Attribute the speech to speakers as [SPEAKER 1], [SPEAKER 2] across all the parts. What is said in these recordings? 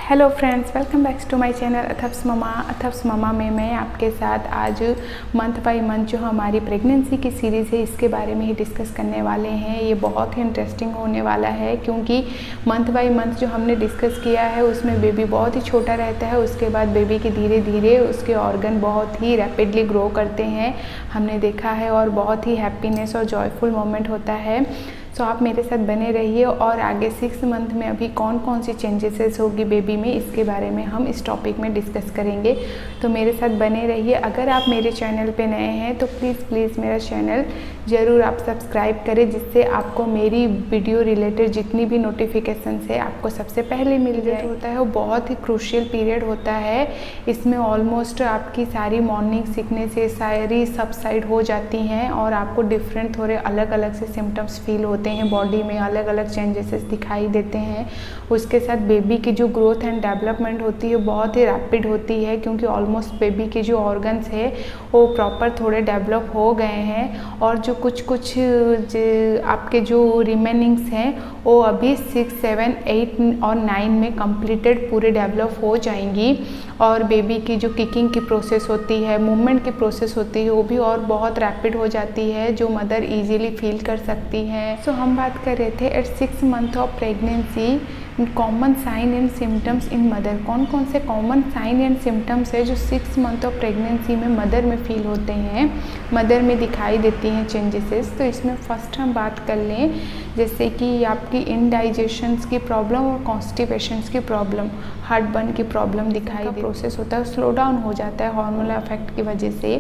[SPEAKER 1] Hello friends, welcome back to my channel Atharv's mama में मैं आपके साथ आज मंथ बाय मंथ जो हमारी प्रेगनेंसी की सीरीज़ है इसके बारे में ही डिस्कस करने वाले हैं। ये बहुत ही इंटरेस्टिंग होने वाला है क्योंकि मंथ बाय मंथ जो हमने डिस्कस किया है उसमें बेबी बहुत ही छोटा रहता है, उसके बाद बेबी के धीरे धीरे उसके ऑर्गन बहुत ही रैपिडली ग्रो करते हैं, हमने देखा है, और बहुत ही हैप्पीनेस और जॉयफुल मोमेंट होता है। सो आप मेरे साथ बने रहिए और आगे 6 मंथ में अभी कौन कौन सी चेंजेस होगी बेबी में इसके बारे में हम इस टॉपिक में डिस्कस करेंगे। तो मेरे साथ बने रहिए। अगर आप मेरे चैनल पे नए हैं तो प्लीज़ मेरा चैनल ज़रूर आप सब्सक्राइब करें, जिससे आपको मेरी वीडियो रिलेटेड जितनी भी नोटिफिकेशंस है आपको सबसे पहले मिल जाए। होता है वो बहुत ही क्रूशियल पीरियड होता है। इसमें ऑलमोस्ट आपकी सारी मॉर्निंग सिकनेस सारी सबसाइड हो जाती हैं और आपको डिफरेंट थोड़े अलग अलग से सिम्टम्स फील होते हैं, बॉडी में अलग अलग चेंजेस दिखाई देते हैं। उसके साथ बेबी की जो ग्रोथ एंड डेवलपमेंट होती है बहुत ही रैपिड होती है क्योंकि ऑलमोस्ट बेबी के जो ऑर्गन्स है वो प्रॉपर थोड़े डेवलप हो गए हैं और जो कुछ आपके जो रिमेनिंग्स हैं वो अभी 6, 7, 8 और 9 में कंप्लीटेड पूरे डेवलप हो जाएंगी। और बेबी की जो किकिंग की प्रोसेस होती है, मूवमेंट की प्रोसेस होती है, वो भी और बहुत रैपिड हो जाती है जो मदर इजीली फील कर सकती है। सो हम बात कर रहे थे at 6 month of pregnancy common sign and symptoms in mother. कौन कौन से कॉमन साइन एंड सिम्टम्स है जो 6 मंथ ऑफ प्रेगनेंसी में मदर में फील होते हैं, मदर में दिखाई देती हैं चेंजेसेस। तो इसमें फर्स्ट हम बात कर लें जैसे कि आपकी इनडाइजेशंस की प्रॉब्लम और कॉन्स्टिपेशंस की प्रॉब्लम, हार्ट बर्न की प्रॉब्लम दिखाई दे। प्रोसेस होता है स्लो डाउन हो जाता है हार्मोनल इफेक्ट की वजह से।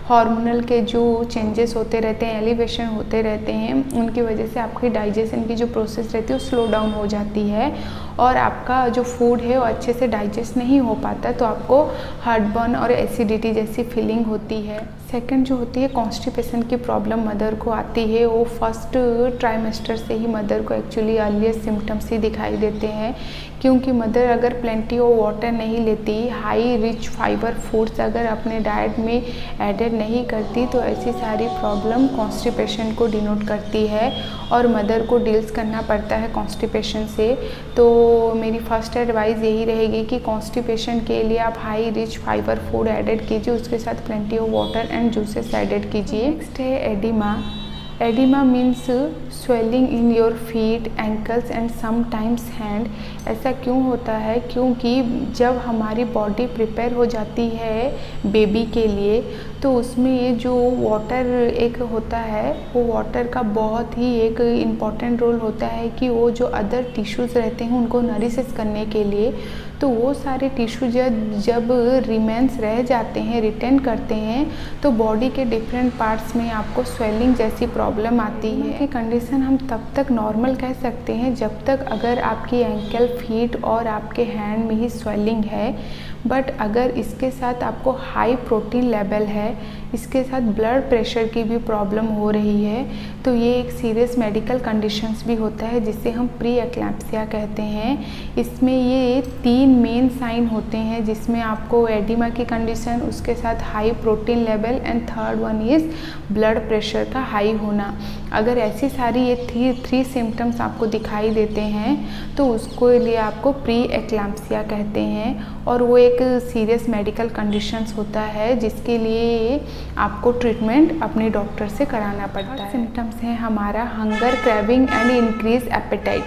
[SPEAKER 1] हार्मोनल के जो चेंजेस होते रहते हैं, एलिवेशन होते रहते हैं, उनकी वजह से आपकी डाइजेशन की जो प्रोसेस रहती है वो स्लो डाउन हो जाती है और आपका जो फूड है वो अच्छे से डाइजेस्ट नहीं हो पाता, तो आपको हार्ट बर्न और एसिडिटी जैसी फीलिंग होती है। सेकंड जो होती है कॉन्स्टिपेशन की प्रॉब्लम मदर को आती है, वो फर्स्ट ट्राइमेस्टर से ही मदर को एक्चुअली अर्लीस्ट सिम्टम्स ही दिखाई देते हैं क्योंकि मदर अगर प्लेंटी ऑफ वाटर नहीं लेती, हाई रिच फाइबर फूड्स अगर अपने डाइट में एडेड नहीं करती, तो ऐसी सारी प्रॉब्लम कॉन्स्टिपेशन को डिनोट करती है और मदर को डील्स करना पड़ता है कॉन्स्टिपेशन से। तो मेरी फर्स्ट एडवाइस यही रहेगी कि कॉन्स्टिपेशन के लिए आप high rich fibre food added कीजिए, उसके साथ plenty of water and juices added कीजिए। नेक्स्ट है oedema. Oedema means swelling in your feet, ankles and sometimes hand. ऐसा क्यों होता है? क्योंकि जब हमारी बॉडी प्रिपेयर हो जाती है बेबी के लिए तो उसमें ये जो वाटर एक होता है वो वाटर का बहुत ही एक इम्पॉर्टेंट रोल होता है कि वो जो अदर टिश्यूज़ रहते हैं उनको नरिशेस करने के लिए, तो वो सारे टिश्यू जब रिमेन्स रह जाते हैं, रिटेन करते हैं, तो बॉडी के डिफरेंट पार्ट्स में आपको स्वेलिंग जैसी प्रॉब्लम आती है। ये कंडीशन हम तब तक नॉर्मल कह सकते हैं जब तक अगर आपकी एंकल, फीट और आपके हैंड में ही स्वेलिंग है, बट अगर इसके साथ आपको हाई प्रोटीन लेवल है, इसके साथ ब्लड प्रेशर की भी प्रॉब्लम हो रही है, तो ये एक सीरियस मेडिकल कंडीशंस भी होता है जिसे हम प्री एक्लैम्प्सिया कहते हैं। इसमें ये 3 मेन साइन होते हैं जिसमें आपको एडिमा की कंडीशन, उसके साथ high protein level and third one is blood pressure का हाई होना। अगर ऐसी सारी ये 3 सिम्टम्स आपको दिखाई देते हैं तो उसको लिए आपको प्री एक्लैम्प्सिया कहते हैं और वो एक सीरियस मेडिकल कंडीशंस होता है जिसके लिए आपको ट्रीटमेंट अपने डॉक्टर से कराना पड़ता है। सिम्टम्स हैं हमारा hunger, craving and increase appetite.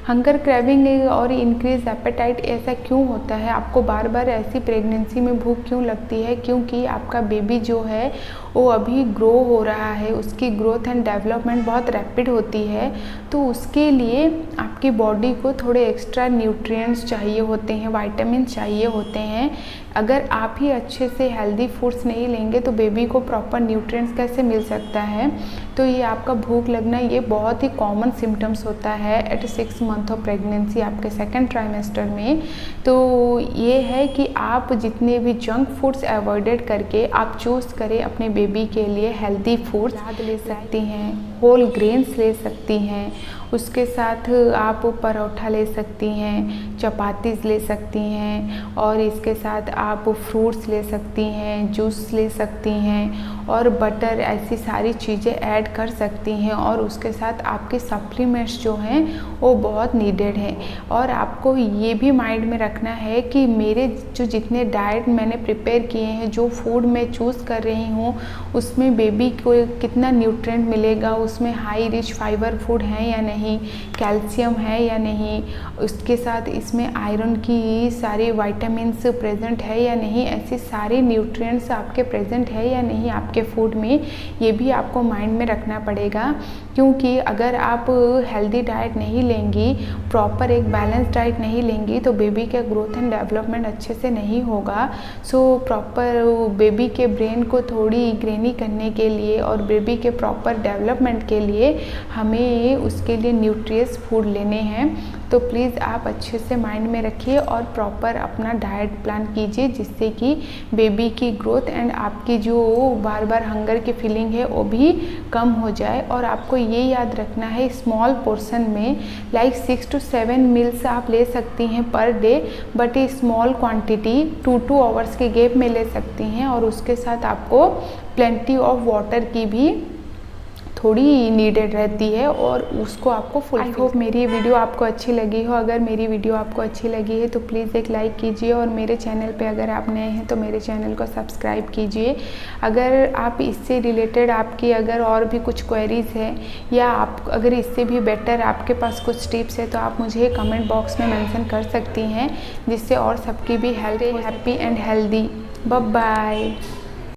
[SPEAKER 1] Hunger, craving और इंक्रीज एपेटाइट ऐसा क्यों होता है? आपको बार बार ऐसी प्रेगनेंसी में भूख क्यों लगती है? क्योंकि आपका बेबी जो है वो अभी ग्रो हो रहा है, उसकी ग्रोथ एंड डेवलपमेंट बहुत रैपिड होती है, तो उसके लिए आपकी बॉडी को थोड़े एक्स्ट्रा न्यूट्रिएंट्स चाहिए होते हैं, विटामिन चाहिए होते हैं। अगर आप ही अच्छे से हेल्दी फूड्स नहीं लेंगे तो बेबी को प्रॉपर न्यूट्रिएंट्स कैसे मिल सकता है? तो ये आपका भूख लगना ये बहुत ही कॉमन सिम्टम्स होता है एट 6 मंथ ऑफ प्रेगनेंसी आपके सेकेंड ट्राइमेस्टर में। तो ये है कि आप जितने भी जंक फूड्स अवॉइडेड करके आप चूज़ करें अपने बेबी के लिए हेल्दी फूड्स। सलाद ले सकती हैं, होल ग्रेन्स ले सकती हैं, उसके साथ आप परोठा ले सकती हैं, चपातीस ले सकती हैं और इसके साथ आप फ्रूट्स ले सकती हैं, जूस ले सकती हैं और बटर, ऐसी सारी चीज़ें ऐड कर सकती हैं। और उसके साथ आपके सप्लीमेंट्स जो हैं वो बहुत नीडेड हैं। और आपको ये भी माइंड में रखना है कि मेरे जो जितने डाइट मैंने प्रिपेयर किए हैं, जो फूड मैं चूज़ कर रही हूँ, उसमें बेबी को कितना न्यूट्रिएंट मिलेगा, उसमें हाई रिच फाइबर फूड है या नहीं, कैल्शियम है या नहीं, उसके साथ इसमें आयरन की सारी विटामिन्स प्रेजेंट है या नहीं, ऐसे सारे न्यूट्रिएंट्स आपके प्रेजेंट है या नहीं आपके फूड में, ये भी आपको माइंड में रखना पड़ेगा। क्योंकि अगर आप हेल्दी डाइट नहीं लेंगी, प्रॉपर एक बैलेंस डाइट नहीं लेंगी, तो बेबी का ग्रोथ एंड डेवलपमेंट अच्छे से नहीं होगा। सो प्रॉपर बेबी के ब्रेन को थोड़ी ग्रेनी करने के लिए और बेबी के प्रॉपर डेवलपमेंट के लिए हमें उसके लिए न्यूट्रियस फूड लेने हैं। तो प्लीज़ आप अच्छे से माइंड में रखिए और प्रॉपर अपना डाइट प्लान कीजिए, जिससे कि बेबी की ग्रोथ एंड आपकी जो बार बार हंगर की फीलिंग है वो भी कम हो जाए। और आपको ये याद रखना है, स्मॉल पोर्शन में लाइक 6 to 7 मील्स आप ले सकती हैं पर डे, बट ये स्मॉल क्वांटिटी 2 आवर्स के गैप में ले सकती हैं। और उसके साथ आपको प्लेंटी ऑफ वाटर की भी थोड़ी नीडेड रहती है और उसको आपको फुल। आई होप मेरी वीडियो आपको अच्छी लगी हो। अगर मेरी वीडियो आपको अच्छी लगी है तो प्लीज़ एक लाइक कीजिए और मेरे चैनल पे अगर आप नए हैं तो मेरे चैनल को सब्सक्राइब कीजिए। अगर आप इससे रिलेटेड आपकी अगर और भी कुछ क्वेरीज़ है या आप अगर इससे भी बेटर आपके पास कुछ टिप्स है तो आप मुझे कमेंट बॉक्स में मेंशन कर सकती हैं, जिससे और सबकी भी health happy and healthy. Bye bye.